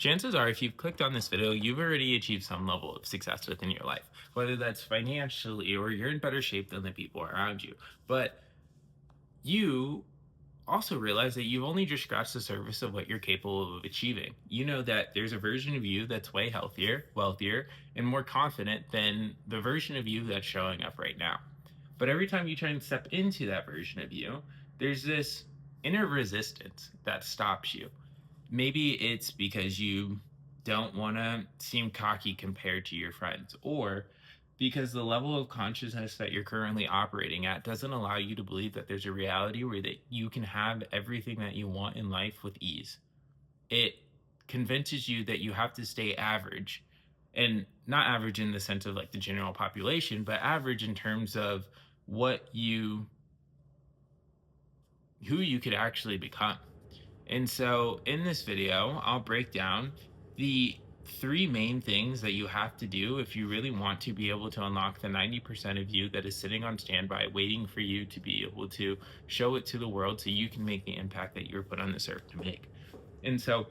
Chances are, if you've clicked on this video, you've already achieved some level of success within your life, whether that's financially or you're in better shape than the people around you. But you also realize that you've only just scratched the surface of what you're capable of achieving. You know that there's a version of you that's way healthier, wealthier, and more confident than the version of you that's showing up right now. But every time you try and step into that version of you, there's this inner resistance that stops you. Maybe it's because you don't want to seem cocky compared to your friends, or because the level of consciousness that you're currently operating at doesn't allow you to believe that there's a reality where that you can have everything that you want in life with ease. It convinces you that you have to stay average, and not average in the sense of like the general population, but average in terms of what you who you could actually become. And so in this video, I'll break down the three main things that you have to do if you really want to be able to unlock the 90% of you that is sitting on standby, waiting for you to be able to show it to the world so you can make the impact that you're put on this earth to make. And so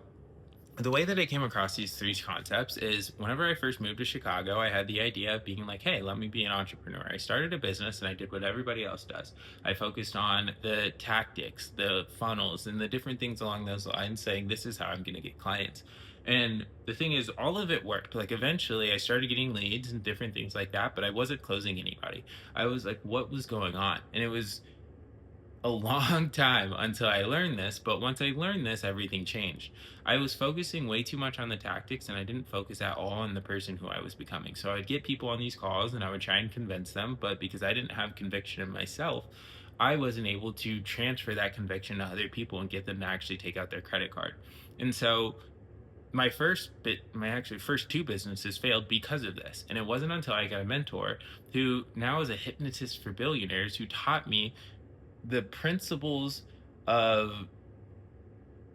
the way that I came across these three concepts is whenever I first moved to Chicago, I had the idea of being like, hey, let me be an entrepreneur. I started a business and I did what everybody else does. I focused on the tactics, the funnels, and the different things along those lines, saying, this is how I'm going to get clients. And the thing is, all of it worked. Like, eventually, I started getting leads and different things like that, but I wasn't closing anybody. I was like, what was going on? And it was a long time until I learned this, but once I learned this, everything changed. I was focusing way too much on the tactics and I didn't focus at all on the person who I was becoming. So I'd get people on these calls and I would try and convince them, but because I didn't have conviction in myself, I wasn't able to transfer that conviction to other people and get them to actually take out their credit card. And so my actually first two businesses failed because of this. And it wasn't until I got a mentor who now is a hypnotist for billionaires who taught me the principles of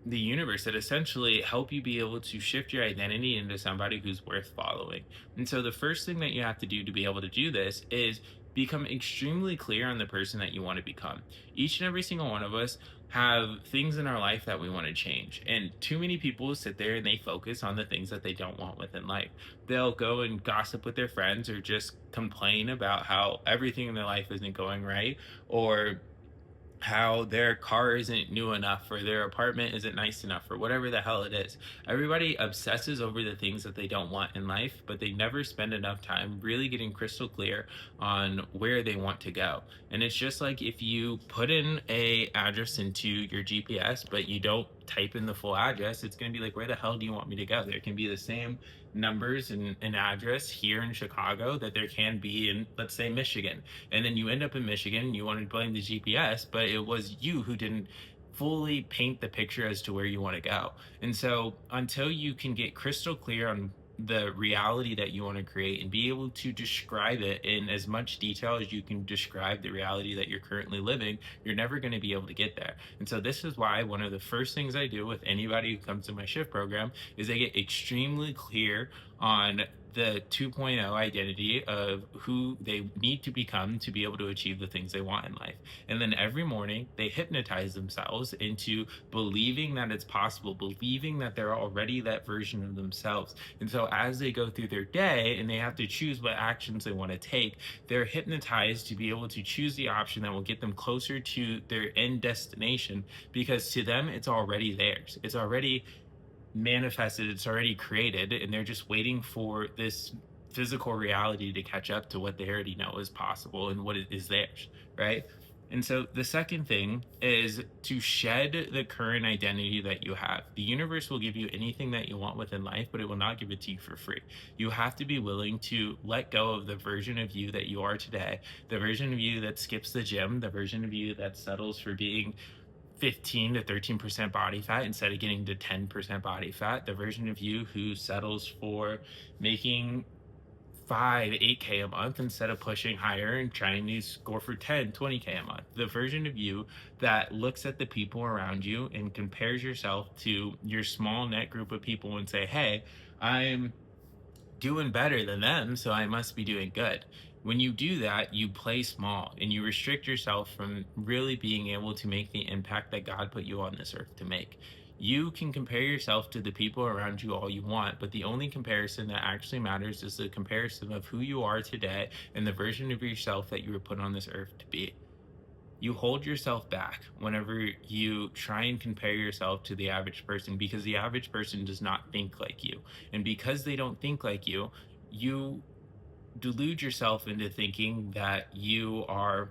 the universe that essentially help you be able to shift your identity into somebody who's worth following. And so the first thing that you have to do to be able to do this is become extremely clear on the person that you want to become. Each and every single one of us have things in our life that we want to change. And too many people sit there and they focus on the things that they don't want within life. They'll go and gossip with their friends or just complain about how everything in their life isn't going right, or how their car isn't new enough or their apartment isn't nice enough or whatever the hell it is. Everybody obsesses over the things that they don't want in life, but they never spend enough time really getting crystal clear on where they want to go. And it's just like if you put in a address into your GPS, but you don't type in the full address, it's going to be like, where the hell do you want me to go? There can be the same numbers and an address here in Chicago that there can be in, let's say, Michigan. And then you end up in Michigan, you want to blame the GPS, but it was you who didn't fully paint the picture as to where you want to go. And so until you can get crystal clear on the reality that you want to create and be able to describe it in as much detail as you can describe the reality that you're currently living, you're never going to be able to get there. And so this is why one of the first things I do with anybody who comes to my shift program is they get extremely clear on the 2.0 identity of who they need to become to be able to achieve the things they want in life. And then every morning they hypnotize themselves into believing that it's possible, believing that they're already that version of themselves. And so as they go through their day and they have to choose what actions they want to take, they're hypnotized to be able to choose the option that will get them closer to their end destination, because to them it's already theirs. It's already manifested, it's already created, and they're just waiting for this physical reality to catch up to what they already know is possible and what is theirs, right? And so the second thing is to shed the current identity that you have. The universe will give you anything that you want within life, but it will not give it to you for free. You have to be willing to let go of the version of you that you are today, the version of you that skips the gym, the version of you that settles for being 15 to 13% body fat instead of getting to 10% body fat, the version of you who settles for making 8K a month instead of pushing higher and trying to score for 20K a month, the version of you that looks at the people around you and compares yourself to your small net group of people and say, hey, I'm doing better than them, so I must be doing good. When you do that, you play small and you restrict yourself from really being able to make the impact that God put you on this earth to make. You can compare yourself to the people around you all you want, but the only comparison that actually matters is the comparison of who you are today and the version of yourself that you were put on this earth to be. You hold yourself back whenever you try and compare yourself to the average person because the average person does not think like you. And because they don't think like you delude yourself into thinking that you are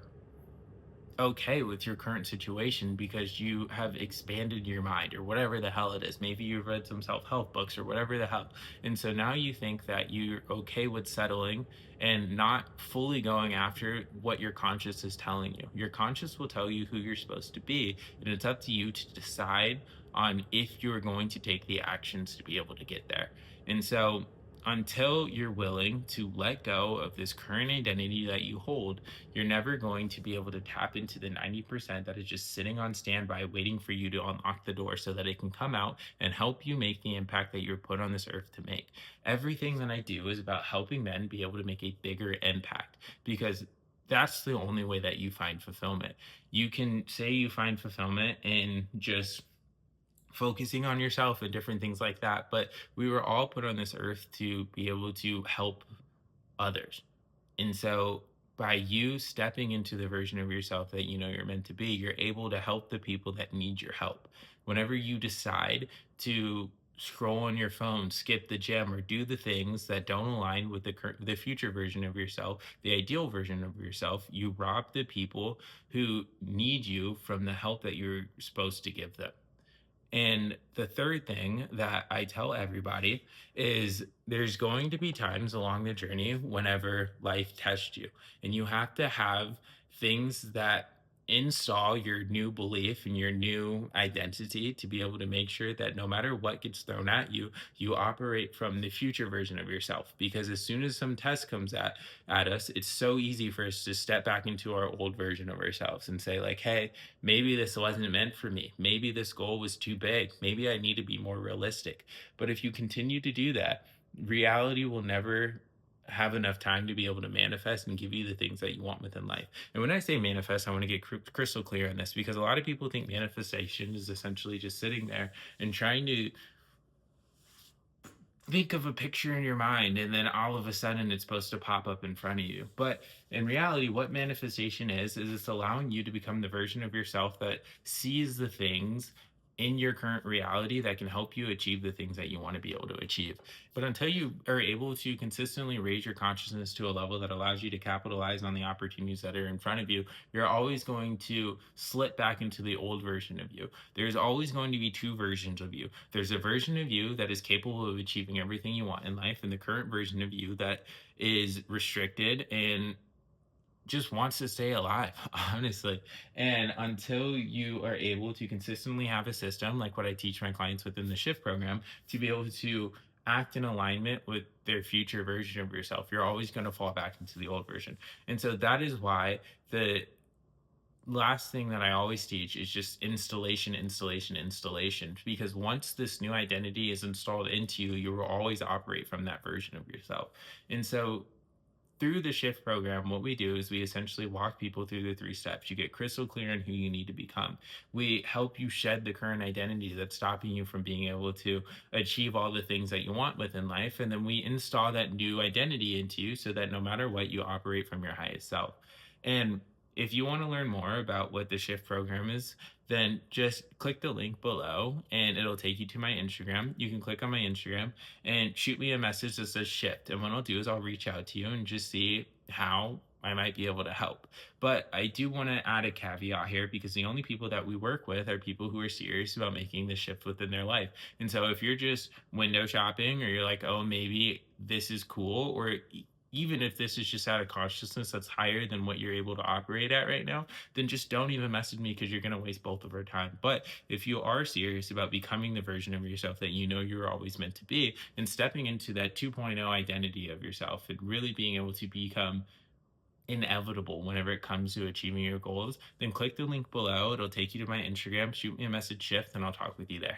okay with your current situation because you have expanded your mind or whatever the hell it is. Maybe you've read some self-help books or whatever the hell. And so now you think that you're okay with settling and not fully going after what your conscience is telling you. Your conscience will tell you who you're supposed to be, and it's up to you to decide on if you're going to take the actions to be able to get there. And so until you're willing to let go of this current identity that you hold, you're never going to be able to tap into the 90% that is just sitting on standby, waiting for you to unlock the door so that it can come out and help you make the impact that you're put on this earth to make. Everything that I do is about helping men be able to make a bigger impact because that's the only way that you find fulfillment. You can say you find fulfillment in just focusing on yourself and different things like that. But we were all put on this earth to be able to help others. And so by you stepping into the version of yourself that you know you're meant to be, you're able to help the people that need your help. Whenever you decide to scroll on your phone, skip the gym, or do the things that don't align with the future version of yourself, the ideal version of yourself, you rob the people who need you from the help that you're supposed to give them. And the third thing that I tell everybody is there's going to be times along the journey whenever life tests you, and you have to have things that install your new belief and your new identity to be able to make sure that no matter what gets thrown at you, you operate from the future version of yourself. Because as soon as some test comes at us, it's so easy for us to step back into our old version of ourselves and say, like, hey, maybe this wasn't meant for me. Maybe this goal was too big. Maybe I need to be more realistic. But if you continue to do that, reality will never have enough time to be able to manifest and give you the things that you want within life. And when I say manifest, I want to get crystal clear on this because a lot of people think manifestation is essentially just sitting there and trying to think of a picture in your mind and then all of a sudden it's supposed to pop up in front of you. But in reality, what manifestation is it's allowing you to become the version of yourself that sees the things in your current reality that can help you achieve the things that you want to be able to achieve. But until you are able to consistently raise your consciousness to a level that allows you to capitalize on the opportunities that are in front of you, you're always going to slip back into the old version of you. There's always going to be two versions of you. There's a version of you that is capable of achieving everything you want in life, and the current version of you that is restricted and just wants to stay alive, honestly. And until you are able to consistently have a system like what I teach my clients within the shift program to be able to act in alignment with their future version of yourself, you're always going to fall back into the old version. And so that is why the last thing that I always teach is just installation, installation, installation. Because once this new identity is installed into you, you will always operate from that version of yourself. And so through the shift program, what we do is we essentially walk people through the three steps. You get crystal clear on who you need to become. We help you shed the current identity that's stopping you from being able to achieve all the things that you want within life. And then we install that new identity into you so that no matter what, you operate from your highest self. And if you want to learn more about what the shift program is, then just click the link below and it'll take you to my Instagram. You can click on my Instagram and shoot me a message that says shift. And what I'll do is I'll reach out to you and just see how I might be able to help. But I do want to add a caveat here because the only people that we work with are people who are serious about making the shift within their life. And so if you're just window shopping or you're like, oh, maybe this is cool, or even if this is just out of consciousness that's higher than what you're able to operate at right now, then just don't even message me because you're going to waste both of our time. But if you are serious about becoming the version of yourself that you know you're always meant to be and stepping into that 2.0 identity of yourself and really being able to become inevitable whenever it comes to achieving your goals, then click the link below. It'll take you to my Instagram, shoot me a message shift, and I'll talk with you there.